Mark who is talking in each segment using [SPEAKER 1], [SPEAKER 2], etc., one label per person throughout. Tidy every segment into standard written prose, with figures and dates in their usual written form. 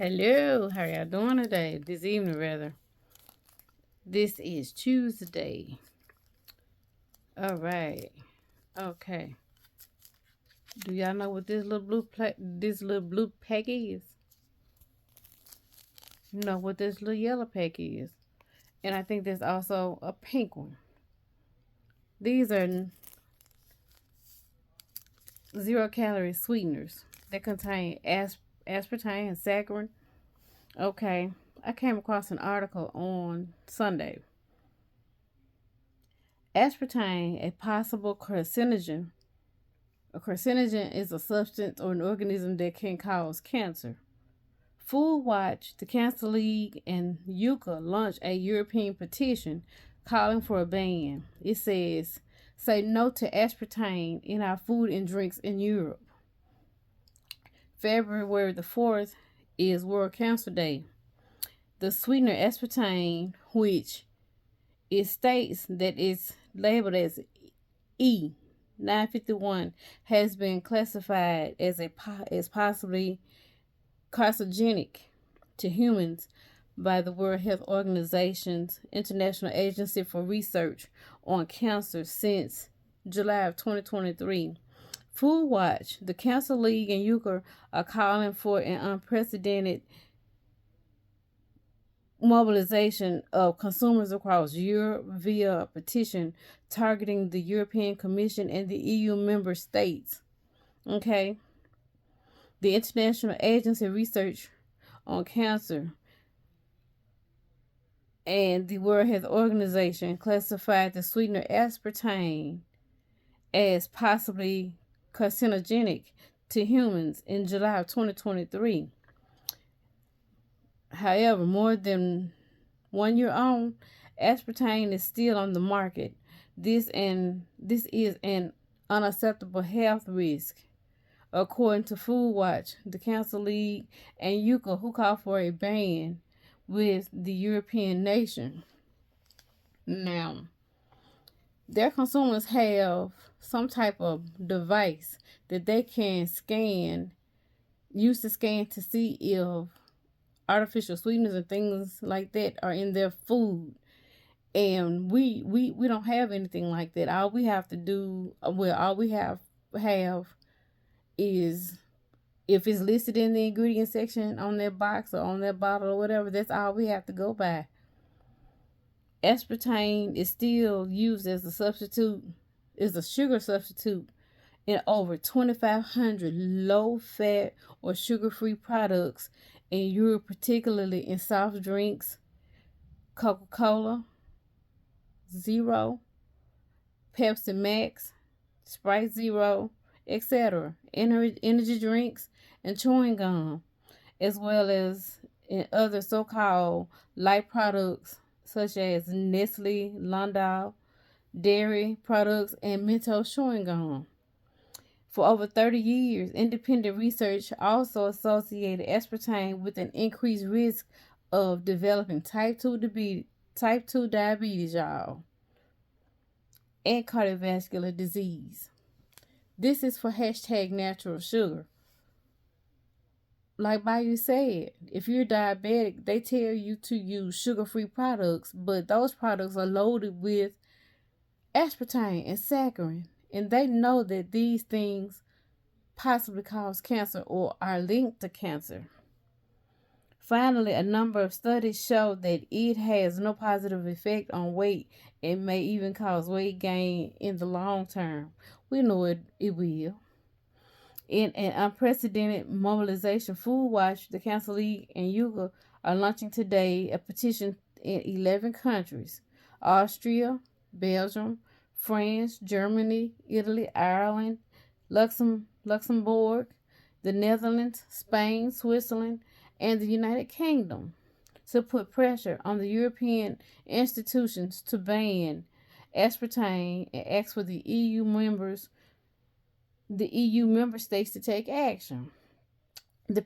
[SPEAKER 1] Hello, how y'all doing today? This evening, rather. This is Tuesday. All right. Okay. Do y'all know what this little blue pack is? You know what this little yellow pack is? And I think there's also a pink one. These are 0-calorie sweeteners that contain aspartame and saccharin. Okay. I came across an article on Sunday. Aspartame, a possible carcinogen. A carcinogen is a substance or an organism that can cause cancer. Food Watch, the Cancer League, and UCA launched a European petition calling for a ban. It says, say no to aspartame in our food and drinks in Europe. February the 4th is World Cancer Day. The sweetener aspartame, which it states that it's labeled as E 951, has been classified as possibly carcinogenic to humans by the World Health Organization's International Agency for Research on Cancer since July of 2023. Food Watch, the Cancer League, and UCA are calling for an unprecedented mobilization of consumers across Europe via a petition targeting the European Commission and the EU member states. Okay. The International Agency of Research on Cancer and the World Health Organization classified the sweetener aspartame as possibly carcinogenic to humans in July of 2023. However, more than 1 year on, aspartame is still on the market. This is an unacceptable health risk, according to Food Watch, the Cancer League, and UCA, who called for a ban with the European nation. Now, their consumers have some type of device that they can use to scan to see if artificial sweeteners and things like that are in their food. And we don't have anything like that. All we have to do, all we have is if it's listed in the ingredient section on their box or on their bottle or whatever, that's all we have to go by. Aspartame is still used as a substitute, is a sugar substitute in over 2,500 low-fat or sugar-free products in Europe, particularly in soft drinks, Coca-Cola Zero, Pepsi Max, Sprite Zero, etc., energy drinks, and chewing gum, as well as in other so-called light products such as Nestle, London, dairy products, and Mentos chewing gum. For over 30 years, independent research also associated aspartame with an increased risk of developing type 2 diabetes, y'all, and cardiovascular disease. This is for hashtag natural sugar. Like Bayou said, if you're diabetic, they tell you to use sugar-free products, but those products are loaded with aspartame and saccharin, and they know that these things possibly cause cancer or are linked to cancer. Finally, a number of studies show that it has no positive effect on weight and may even cause weight gain in the long term. We know it will. In an unprecedented mobilization, Food Watch, the Cancer League, and UCA are launching today a petition in 11 countries: Austria, Belgium, France, Germany, Italy, Ireland, Luxembourg, the Netherlands, Spain, Switzerland, and the United Kingdom, to put pressure on the European institutions to ban aspartame and ask for the EU member states to take action. The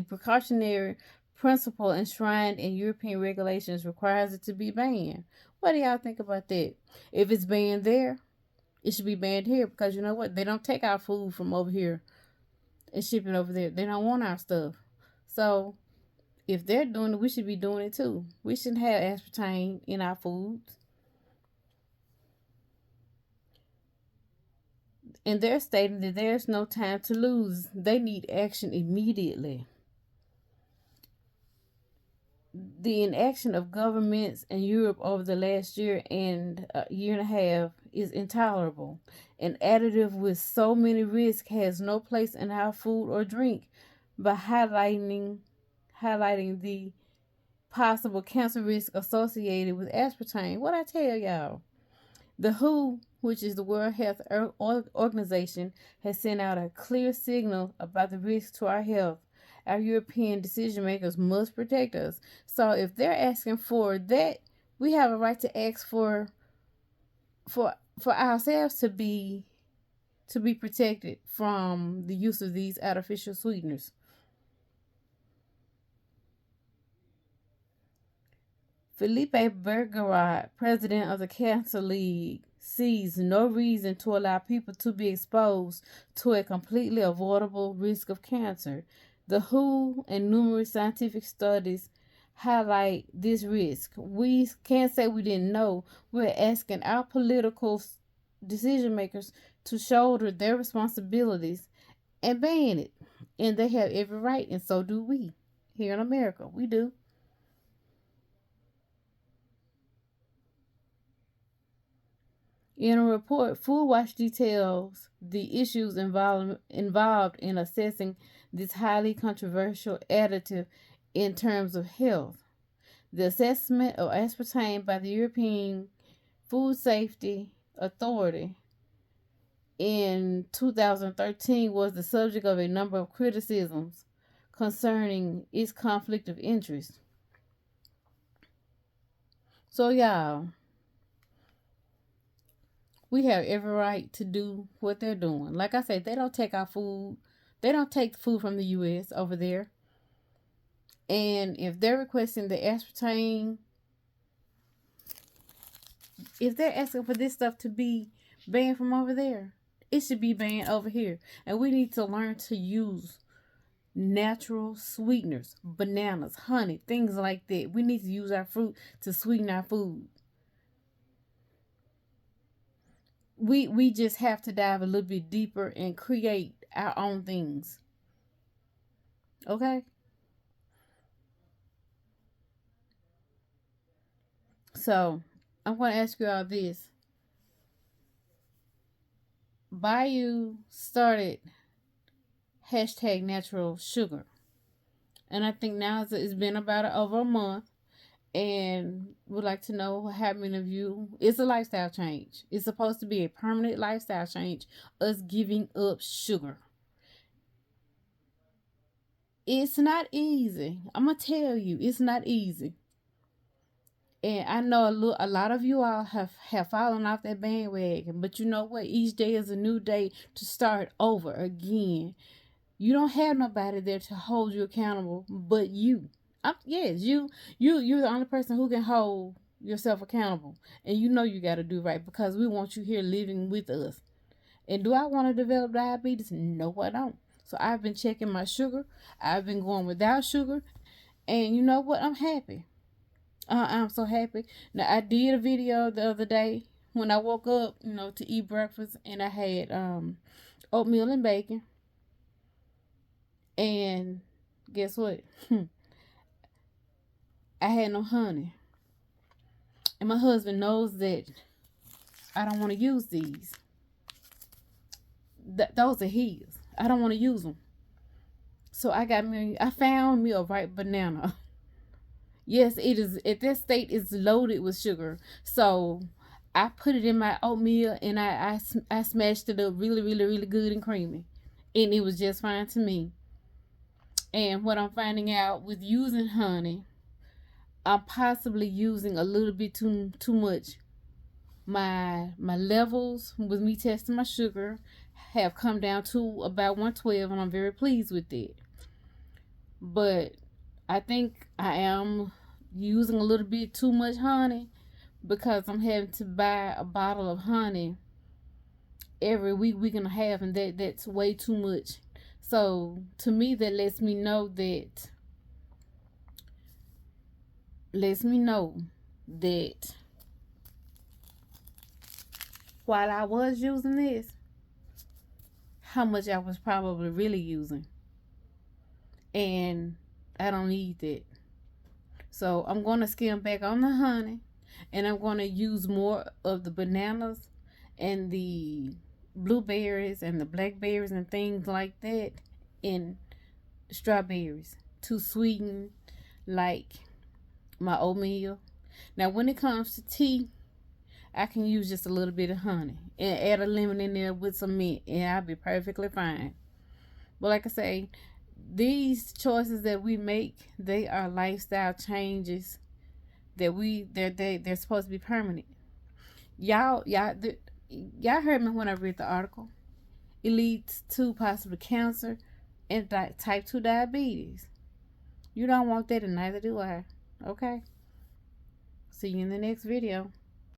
[SPEAKER 1] precautionary principle enshrined in European regulations requires it to be banned. What do y'all think about that? If it's banned there, it should be banned here, because you know what? They don't take our food from over here and ship it over there. They don't want our stuff. So if they're doing it, we should be doing it too. We shouldn't have aspartame in our foods. And they're stating that there's no time to lose. They need action immediately. The inaction of governments in Europe over the last year and a year and a half is intolerable. An additive with so many risks has no place in our food or drink. By highlighting the possible cancer risk associated with aspartame. What I tell y'all? The WHO, which is the World Health Organization, has sent out a clear signal about the risk to our health. Our European decision makers must protect us. So if they're asking for that, we have a right to ask for ourselves to be protected from the use of these artificial sweeteners. Felipe Bergerot, president of the Cancer League, sees no reason to allow people to be exposed to a completely avoidable risk of cancer. The WHO and numerous scientific studies highlight this risk. We can't say we didn't know. We're asking our political decision makers to shoulder their responsibilities and ban it. And they have every right, and so do we here in America. We do. In a report, Food Watch details the issues involved in assessing this highly controversial additive in terms of health. The assessment of aspartame by the European Food Safety Authority in 2013 was the subject of a number of criticisms concerning its conflict of interest. So, y'all, we have every right to do what they're doing. Like I said, they don't take our food. They don't take the food from the U.S. over there. And if they're requesting the aspartame, if they're asking for this stuff to be banned from over there, it should be banned over here. And we need to learn to use natural sweeteners, bananas, honey, things like that. We need to use our fruit to sweeten our food. We just have to dive a little bit deeper and create our own things. Okay? So, I'm going to ask you all this. Bayou started hashtag natural sugar. And I think now it's been about over a month. And would like to know how many of you, it's a lifestyle change. It's supposed to be a permanent lifestyle change. Us giving up sugar. It's not easy. I'm going to tell you, it's not easy. And I know a lot of you all have fallen off that bandwagon. But you know what? Each day is a new day to start over again. You don't have nobody there to hold you accountable but you. Yes, you're the only person who can hold yourself accountable. And you know you got to do right because we want you here living with us. And do I want to develop diabetes? No, I don't. So I've been checking my sugar. I've been going without sugar. And you know what? I'm happy. I'm so happy. Now, I did a video the other day when I woke up, to eat breakfast. And I had oatmeal and bacon. And guess what? I had no honey. And my husband knows that I don't want to use these. Those are his. I don't want to use them. So I found me a ripe banana. Yes, it is. At that state, it's loaded with sugar. So I put it in my oatmeal and I smashed it up really, really, really good and creamy. And it was just fine to me. And what I'm finding out with using honey, I'm possibly using a little bit too much. My levels with me testing my sugar have come down to about 112, and I'm very pleased with it. But I think I am using a little bit too much honey because I'm having to buy a bottle of honey every week and a half, and that's way too much. So to me, that lets me know that lets me know that while I was using this, how much I was probably really using. And I don't need that. So I'm going to skim back on the honey, and I'm going to use more of the bananas and the blueberries and the blackberries and things like that, and strawberries to sweeten like my oatmeal. Now when it comes to tea, I can use just a little bit of honey and add a lemon in there with some mint, and I'll be perfectly fine. But like I say, these choices that we make, they are lifestyle changes that they're supposed to be permanent. Y'all heard me when I read the article. It leads to possible cancer and type 2 diabetes. You don't want that, and neither do I. Okay? See you in the next video.